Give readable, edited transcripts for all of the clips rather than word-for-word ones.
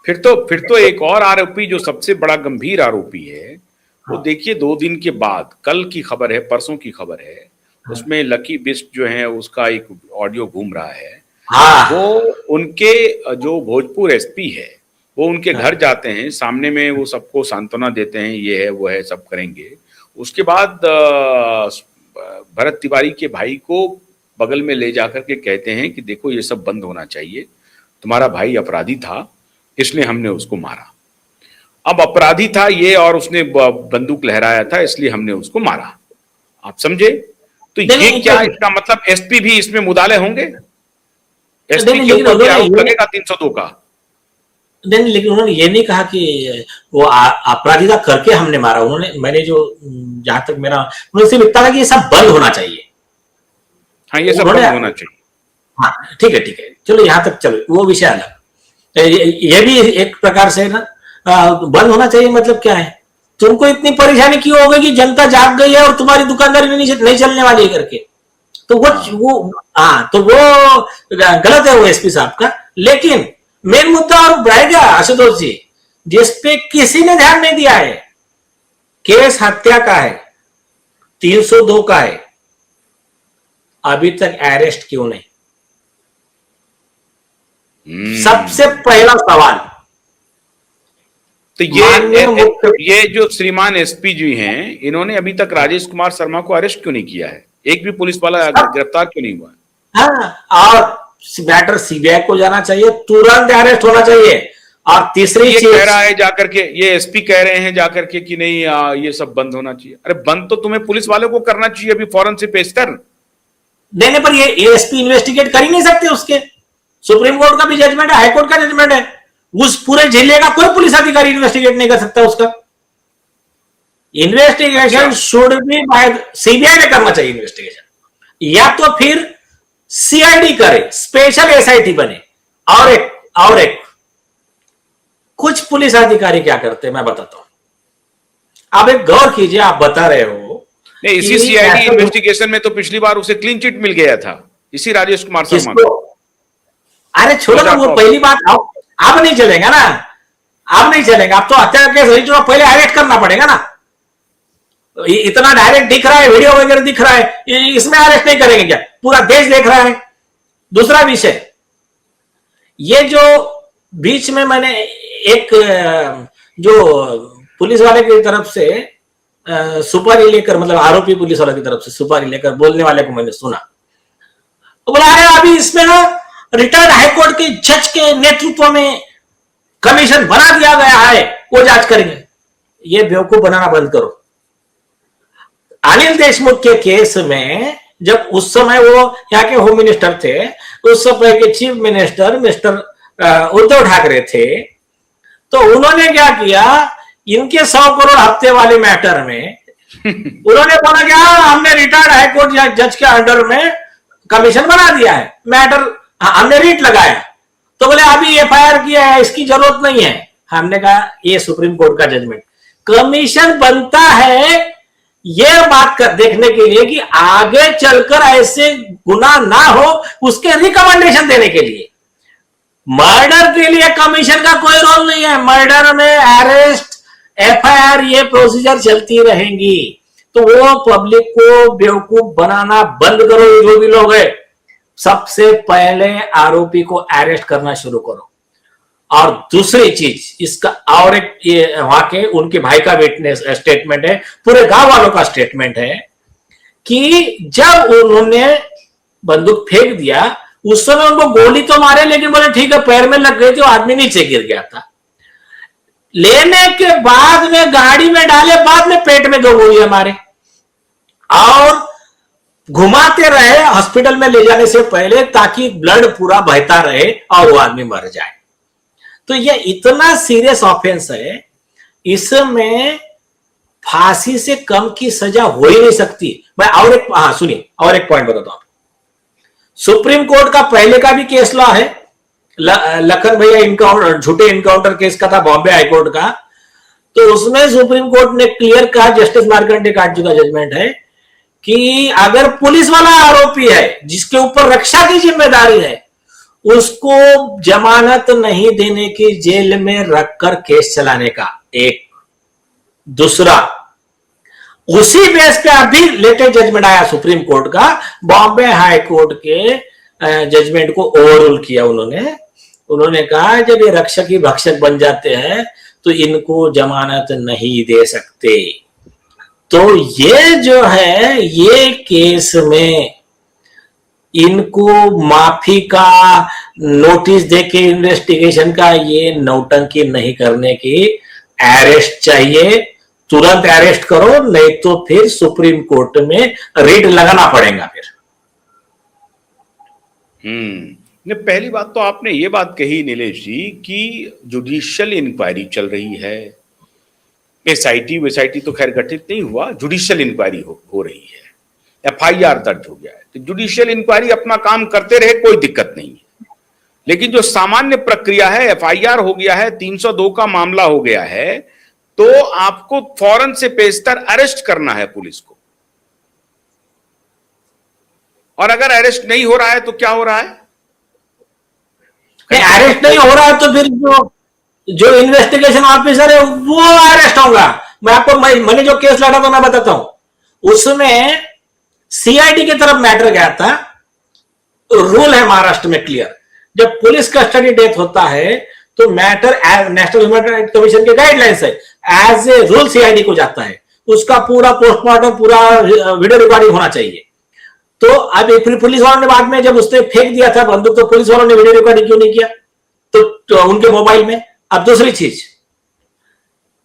फिर तो एक और आरोपी जो सबसे बड़ा गंभीर आरोपी है, वो हाँ, देखिए 2 दिन के बाद, कल की खबर है, परसों की खबर है, हाँ, उसमें लकी बिस्ट जो है उसका एक ऑडियो घूम रहा है। वो हाँ, उनके जो भोजपुर एसपी है, वो उनके हाँ, घर जाते हैं, सामने में वो सबको सांत्वना देते हैं, ये है वो है सब करेंगे। उसके बाद भरत तिवारी के भाई को बगल में ले जाकर के कहते हैं कि देखो ये सब बंद होना चाहिए, तुम्हारा भाई अपराधी था इसलिए हमने उसको मारा। अब अपराधी था ये और उसने बंदूक लहराया था इसलिए हमने उसको मारा। आप समझे? तो नहीं ये नहीं क्या इसका मतलब एसपी भी इसमें मुदाले होंगे? नहीं एसपी नहीं, के लेकिन ऊपर भी उन्होंने आरोप ये लगेगा 302 का? नहीं नहीं, लेकिन उन्होंने ये नहीं कहा कि वो अपराधिता करके हमने मारा। उन्होंने, मैंने जो जहां तक मेरा, उन्होंने सिर्फ इतना कहा कि ये सब बंद होना चाहिए। हाँ, ये सब उन्होंने, बंद होना चाहिए। हाँ ठीक है ठीक है, चलो यहाँ तक, चलो वो विषय अलग। ये भी एक प्रकार से ना, बंद होना चाहिए मतलब क्या है? तुमको इतनी परेशानी क्यों हो गई कि जनता जाग गई है और तुम्हारी दुकानदारी नहीं चलने वाली है करके? तो हाँ, वो हाँ, तो वो गलत है वो एसपी साहब का। लेकिन मेन मुद्दा और रह गया आशुतोष जी, जिसपे किसी ने ध्यान नहीं दिया है। केस हत्या का है, 302 का है, अभी तक अरेस्ट क्यों नहीं? सबसे हम्म। पहला सवाल। तो माननीय मुख्य, ये जो श्रीमान एसपी जी हैं, इन्होंने अभी तक राजेश कुमार शर्मा को अरेस्ट क्यों नहीं किया है? एक भी पुलिस वाला सब, गिरफ्तार क्यों नहीं हुआ? हाँ, और मैटर सीबीआई को जाना चाहिए, तुरंत अरेस्ट होना चाहिए। और तीसरी ये कह चीज, रहा है जाकर के, ये एसपी कह रहे हैं जाकर के कि नहीं ये सब बंद होना चाहिए। अरे बंद तो तुम्हें पुलिस वालों को करना चाहिए अभी फौरन से पेश कर। देने पर ये एसपी इन्वेस्टिगेट कर ही नहीं सकते उसके। सुप्रीम कोर्ट का भी जजमेंट है, हाईकोर्ट का जजमेंट है। उस पूरे जिले का कोई पुलिस अधिकारी इन्वेस्टिगेट नहीं कर सकता उसका। अच्छा। Investigation should be by CBI ने करना चाहिए इन्वेस्टिगेशन, या तो फिर सीआईडी करे, स्पेशल एसआईटी बने। और एक कुछ पुलिस अधिकारी क्या करते हैं मैं बताता हूं। आप एक गौर कीजिए, आप बता रहे हो नहीं, इसी कि सीआईडी ऐसा इन्वेस्टिगेशन में तो पिछली बार उसे क्लीन चिट मिल गया था, इसी राजेश कुमार शर्मा किसको, को। अरे छोड़ो ना, वो 2009 में। पहली बात। अब नहीं चलेगा ना, अब नहीं चलेगा। अब तो हत्या का केस रही, तो पहले अरेस्ट करना पड़ेगा ना। इतना डायरेक्ट दिख रहा है, वीडियो वगैरह दिख रहा है, इसमें अरेस्ट नहीं करेंगे क्या? पूरा देश देख रहा है। दूसरा विषय, ये जो बीच में मैंने एक जो पुलिस वाले की तरफ से सुपारी लेकर, मतलब आरोपी पुलिस वाले की तरफ से सुपारी लेकर बोलने वाले को मैंने सुना, तो बोला अरे अभी इसमें ना रिटायर्ड हाईकोर्ट के जज के नेतृत्व में कमीशन बना दिया गया है, वो जांच करेंगे। ये बेवकूफ बनाना बंद करो। अनिल देशमुख के केस में जब उस समय वो यहाँ के होम मिनिस्टर थे, उस समय के chief minister mister Uddhav Thackeray थे, तो उन्होंने क्या किया, इनके 100 करोड़ हफ्ते वाले मैटर में उन्होंने बोला कि हमने रिटायर्ड हाईकोर्ट जज के अंडर में कमीशन बना दिया है, मैटर हमने रीट लगाया। तो बोले अभी एफआईआर किया है, इसकी जरूरत नहीं है। हमने कहा ये सुप्रीम कोर्ट का जजमेंट, कमीशन बनता है ये बात कर देखने के लिए कि आगे चलकर ऐसे गुनाह ना हो, उसके रिकमेंडेशन देने के लिए। मर्डर के लिए कमीशन का कोई रोल नहीं है। मर्डर में अरेस्ट, एफआईआर, ये प्रोसीजर चलती रहेंगी। तो वो पब्लिक को बेवकूफ बनाना बंद करो, जो भी लोग है। सबसे पहले आरोपी को अरेस्ट करना शुरू करो। और दूसरी चीज, इसका और एक ये वहां के उनके भाई का विटनेस स्टेटमेंट है, पूरे गांव वालों का स्टेटमेंट है कि जब उन्होंने बंदूक फेंक दिया उस समय उनको गोली तो मारे, लेकिन बोले ठीक है पैर में लग गई थी, आदमी नीचे गिर गया था। लेने के बाद में गाड़ी में डाले, बाद में पेट में 2 गोलियां मारे और घुमाते रहे हॉस्पिटल में ले जाने से पहले, ताकि ब्लड पूरा बहता रहे और वो आदमी मर जाए। तो ये इतना सीरियस ऑफेंस है, इसमें फांसी से कम की सजा हो ही नहीं सकती। मैं और एक, हाँ सुनिए, और एक पॉइंट बताता हूं। सुप्रीम कोर्ट का पहले का भी केस लॉ है, लखन भैया इनकाउंटर, झूठे इनकाउंटर केस का था बॉम्बे हाईकोर्ट का। तो उसमें सुप्रीम कोर्ट ने क्लियर कहा, जस्टिस मार्कंडे काटजू का जजमेंट है, कि अगर पुलिस वाला आरोपी है जिसके ऊपर रक्षा की जिम्मेदारी है, उसको जमानत नहीं देने की, जेल में रखकर केस चलाने का एक। दूसरा, उसी बेस पे अभी लेटेस्ट जजमेंट आया सुप्रीम कोर्ट का, बॉम्बे हाई कोर्ट के जजमेंट को ओवररूल किया उन्होंने कहा जब ये रक्षक ही भक्षक बन जाते हैं तो इनको जमानत नहीं दे सकते। तो ये जो है, ये केस में इनको माफी का नोटिस देके इन्वेस्टिगेशन का ये नौटंकी नहीं करने की, अरेस्ट चाहिए, तुरंत अरेस्ट करो, नहीं तो फिर सुप्रीम कोर्ट में रिट लगाना पड़ेगा फिर। ने पहली बात तो आपने ये बात कही नीलेश जी कि जुडिशियल इंक्वायरी चल रही है, एसआईटी वेसआईटी तो खैर गठित नहीं हुआ, जुडिशियल इंक्वायरी हो रही है, एफआईआर दर्ज हो गया है, तो जुडिशियल इंक्वायरी अपना काम करते रहे, कोई दिक्कत नहीं है। लेकिन जो सामान्य प्रक्रिया है, एफआईआर हो गया है, 302 का मामला हो गया है, तो आपको फौरन से पेशतर अरेस्ट करना है पुलिस को। और अगर अरेस्ट नहीं हो रहा है तो क्या हो रहा है? अरेस्ट नहीं हो रहा है तो फिर जो इन्वेस्टिगेशन ऑफिसर है वो अरेस्ट होगा। मैं आपको, मैंने जो केस लड़ा था मैं बताता हूं, उसमें सीआईडी की तरफ मैटर गया था। रूल है महाराष्ट्र में क्लियर, जब पुलिस कस्टडी डेथ होता है तो matter national human right commission के गाइडलाइंस है, एज ए रूल सीआईडी को जाता है, उसका पूरा पोस्टमार्टम, पूरा वीडियो रिकॉर्डिंग होना चाहिए। तो अब फिर पुलिस वालों ने बाद में जब उसने फेंक दिया था बंदूक, तो पुलिस वालों ने वीडियो रिकॉर्डिंग क्यों नहीं किया? तो उनके मोबाइल में। अब दूसरी चीज,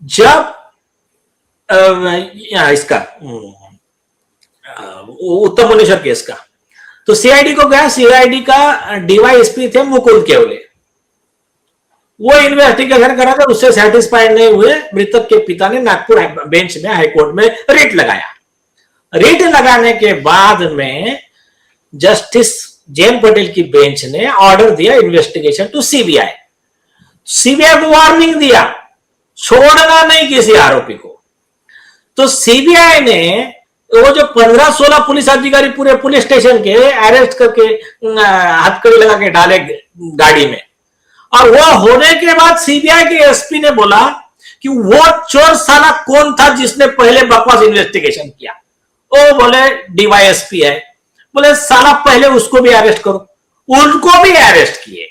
जब इसका उत्तम मुनीश्वर केस का, तो सीआईडी को गया, सीआईडी का डीवाईएसपी थे मुकुल केवले, वो इन्वेस्टिगेशन करा था, उससे सेटिस्फाइड नहीं हुए, मृतक के पिता ने नागपुर बेंच में, हाईकोर्ट में रिट लगाया। रिट लगाने के बाद में जस्टिस जैन पटेल की बेंच ने ऑर्डर दिया इन्वेस्टिगेशन टू सीबीआई। सीबीआई को वार्निंग दिया, छोड़ना नहीं किसी आरोपी को। तो सीबीआई ने वो जो 15-16 पुलिस अधिकारी पूरे पुलिस स्टेशन के अरेस्ट करके हथकड़ी लगा के डाले गाड़ी में, और वो होने के बाद सीबीआई के एसपी ने बोला कि वो चोर साला कौन था जिसने पहले बकवास इन्वेस्टिगेशन किया? वो बोले डीवाईएसपी है। बोले साला पहले उसको भी अरेस्ट करो, उनको भी अरेस्ट किए।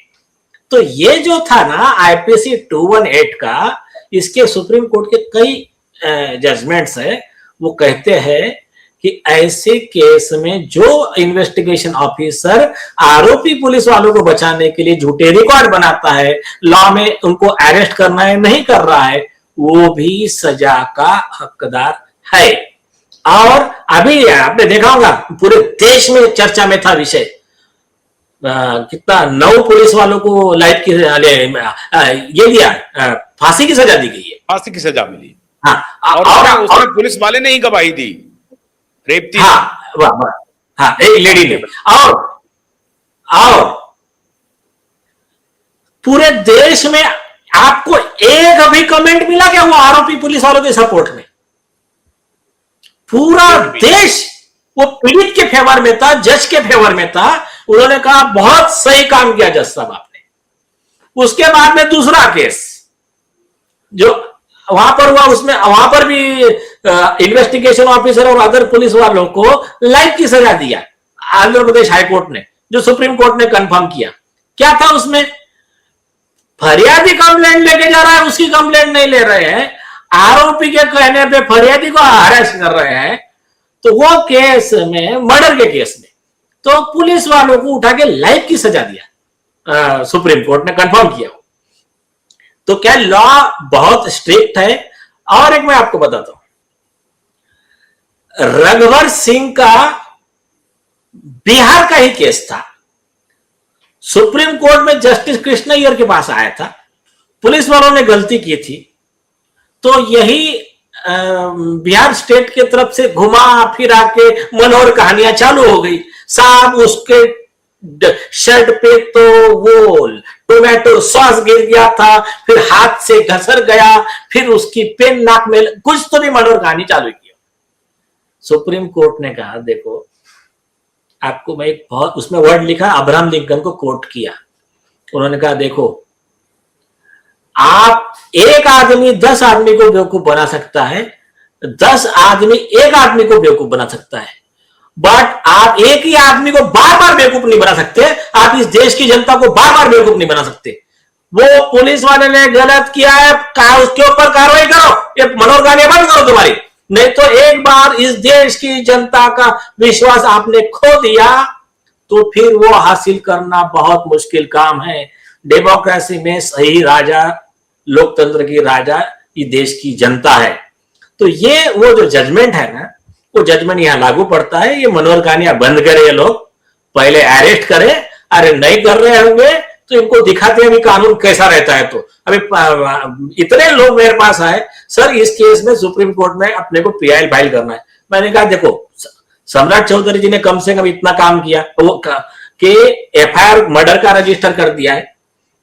तो ये जो था ना आईपीसी 218 का, इसके सुप्रीम कोर्ट के कई जजमेंट्स है, वो कहते हैं कि ऐसे केस में जो इन्वेस्टिगेशन ऑफिसर आरोपी पुलिस वालों को बचाने के लिए झूठे रिकॉर्ड बनाता है, लॉ में उनको अरेस्ट करना है, नहीं कर रहा है, वो भी सजा का हकदार है। और अभी आपने देखा होगा पूरे देश में चर्चा में था विषय, कितना 9 पुलिस वालों को लाइफ की ये दिया, फांसी की सजा दी गई है, फांसी की सजा मिली। हाँ, और उसमें पुलिस वाले ने ही गवाही दी, रेप थी। हाँ, एक लेडी ने। और पूरे देश में आपको एक भी कमेंट मिला क्या वो आरोपी पुलिस वालों के सपोर्ट में? पूरा देश वो पीड़ित के फेवर में था, जज के फेवर में था। उन्होंने कहा बहुत सही काम किया जज साहब आपने। उसके बाद में दूसरा केस जो वहां पर हुआ, उसमें वहां पर भी इन्वेस्टिगेशन ऑफिसर और अदर पुलिस वालों को लाइफ की सजा दिया आंध्र प्रदेश हाईकोर्ट ने, जो सुप्रीम कोर्ट ने कंफर्म किया। क्या था उसमें? फरियादी कंप्लेंट लेके जा रहा है, उसकी कंप्लेंट नहीं ले रहे हैं, आरोपी के कहने पे फरियादी को अरेस्ट कर रहे हैं। तो वो केस में, मर्डर के केस में, तो पुलिस वालों को उठा के लाइफ की सजा दिया, सुप्रीम कोर्ट ने कंफर्म किया। तो क्या लॉ बहुत स्ट्रिक्ट है। और एक मैं आपको बताता हूं, रघुवर सिंह का बिहार का ही केस था। सुप्रीम कोर्ट में जस्टिस कृष्ण अय्यर के पास आया था, पुलिस वालों ने गलती की थी, तो यही बिहार स्टेट के तरफ से घुमा फिरा के मनोहर कहानियां चालू हो गई। साहब उसके शर्ट पे तो वो टोमेटो सॉस गिर गया था, फिर हाथ से घसर गया, फिर उसकी पेन नाक में, कुछ तो भी मनोहर कहानी चालू की। सुप्रीम कोर्ट ने कहा देखो आपको, मैं बहुत उसमें वर्ड लिखा, अब्राहम लिंकन को कोट किया, उन्होंने कहा देखो, आप एक आदमी 10 आदमी को बेवकूफ बना सकता है, 10 आदमी एक आदमी को बेवकूफ बना सकता है, बट आप एक ही आदमी को बार बार बेवकूफ नहीं बना सकते। आप इस देश की जनता को बार बार बेवकूफ नहीं बना सकते। वो पुलिस वाले ने गलत किया है, उसके ऊपर कार्रवाई करो, ये मनोरगानियां बंद करो तुम्हारी, नहीं तो एक बार इस देश की जनता का विश्वास आपने खो दिया तो फिर वो हासिल करना बहुत मुश्किल काम है। डेमोक्रेसी में सही राजा, लोकतंत्र की राजा ये देश की जनता है। तो ये वो जो जजमेंट है ना, वो जजमेंट यहां लागू पड़ता है। ये मनोरगानियां बंद करे, ये लोग पहले अरेस्ट करे, अरे नहीं कर रहे होंगे तो इनको दिखाते हैं अभी कानून कैसा रहता है। तो अभी इतने लोग मेरे पास आए, सर इस केस में सुप्रीम कोर्ट में अपने को पीआई फाइल करना है। मैंने कहा देखो, सम्राट चौधरी जी ने कम से कम इतना काम किया वो कि एफआईआर मर्डर का रजिस्टर कर दिया है,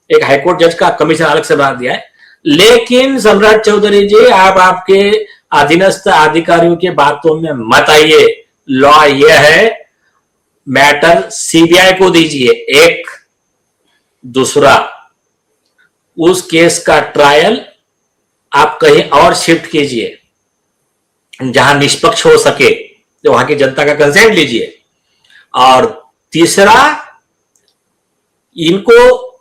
एक हाईकोर्ट जज का कमीशन अलग से बना दिया है। लेकिन सम्राट चौधरी जी, आप आपके अधीनस्थ अधिकारियों के बातों में मत आइए। लॉ यह है, मैटर सीबीआई को दीजिए। एक दूसरा, उस केस का ट्रायल आप कहीं और शिफ्ट कीजिए जहां निष्पक्ष हो सके, तो वहां की जनता का कंसेंट लीजिए। और तीसरा, इनको